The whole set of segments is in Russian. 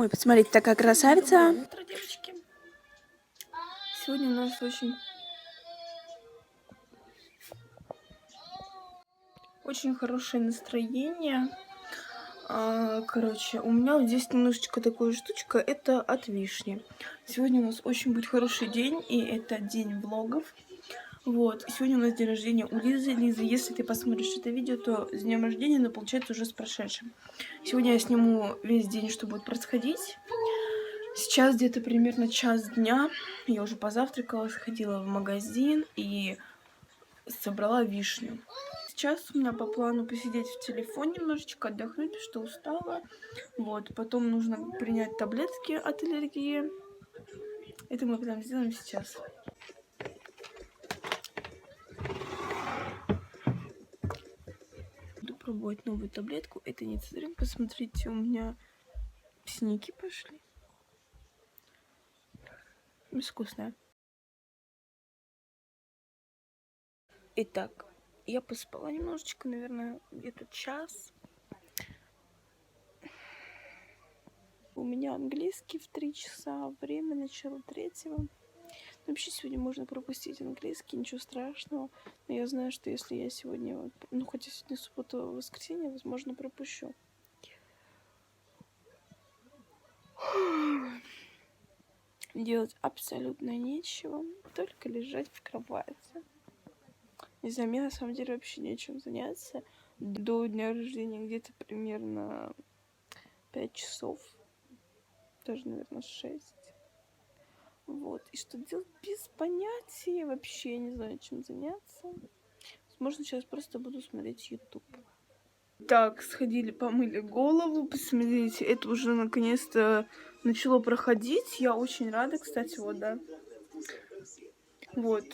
Ой, посмотрите, такая красавица. Утро, девочки. Сегодня у нас очень хорошее настроение. Короче, у меня вот здесь немножечко такая штучка, это от вишни. Сегодня у нас очень будет хороший день, и это день влогов. Вот, сегодня у нас день рождения у Лизы. Лиза, если ты посмотришь это видео, то с днем рождения, но получается уже с прошедшим. Сегодня я сниму весь день, что будет происходить. Сейчас где-то примерно час дня. Я уже позавтракала, сходила в магазин и собрала вишню. Сейчас у меня по плану посидеть в телефоне немножечко, отдохнуть, потому что устала. Вот, потом нужно принять таблетки от аллергии. Это мы потом сделаем сейчас. Буду пробовать новую таблетку. Это не цитrin. Посмотрите, у меня синяки пошли. Безвкусная. Итак, я поспала немножечко, наверное, где-то час. У меня английский в 3 часа, время начало 3-го. Вообще сегодня можно пропустить английский, ничего страшного. Но я знаю, что если я сегодня, ну хотя сегодня суббота, воскресенье, возможно, пропущу. Делать абсолютно нечего, только лежать в кровати. Не знаю, мне на самом деле вообще нечем заняться. До дня рождения где-то примерно 5 часов. Даже, наверное, 6. Вот. И что делать без понятия. Вообще не знаю, чем заняться. Возможно, сейчас просто буду смотреть YouTube. Так, сходили, помыли голову. Посмотрите, это уже наконец-то начало проходить. Я очень рада, кстати, вот, да. Вот.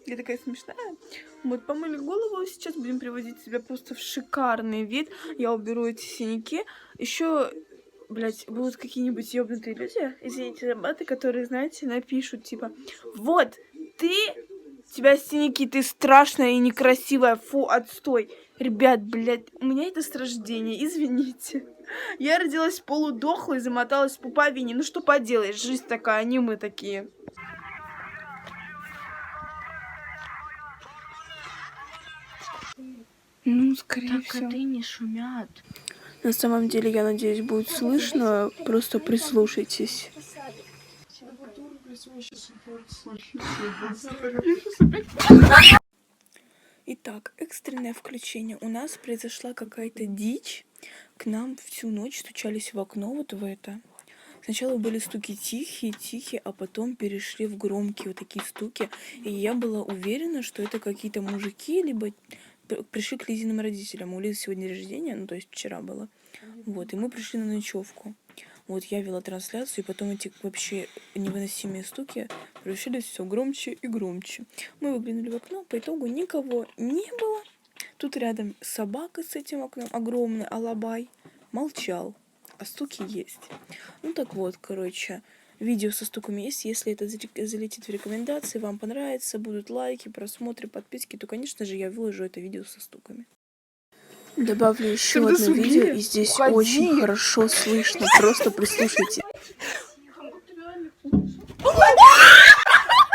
Я такая смешная. Вот, помыли голову. Сейчас будем приводить себя просто в шикарный вид. Я уберу эти синяки. Еще, блять, будут какие-нибудь ёбнутые люди, извините за маты, которые, знаете, напишут, типа, вот, у тебя синяки, ты страшная и некрасивая, фу, отстой. Ребят, блядь, у меня это с рождения, извините. Я родилась полудохлой, замоталась в пуповине. Ну что поделаешь, жизнь такая, не мы такие. Ну, скорее всего. Так коты не шумят. На самом деле, я надеюсь, будет слышно. Просто прислушайтесь. Итак, экстренное включение. У нас произошла какая-то дичь. К нам всю ночь стучались в окно, вот в это. Сначала были стуки тихие, а потом перешли в громкие вот такие стуки. И я была уверена, что это какие-то мужики, либо пришли к Лизиным родителям. У Лизы сегодня рождение, ну то есть вчера было. Вот, и мы пришли на ночевку. Вот я вела трансляцию, и потом эти вообще невыносимые стуки превращались все громче и громче. Мы выглянули в окно, по итогу никого не было. Тут рядом собака с этим окном, огромный алабай, молчал, а стуки есть. Ну так вот, короче, видео со стуками есть. Если это залетит в рекомендации, вам понравится, будут лайки, просмотры, подписки, то, конечно же, я выложу это видео со стуками. Добавлю еще одно видео, и здесь очень хорошо слышно. Просто прислушайтесь.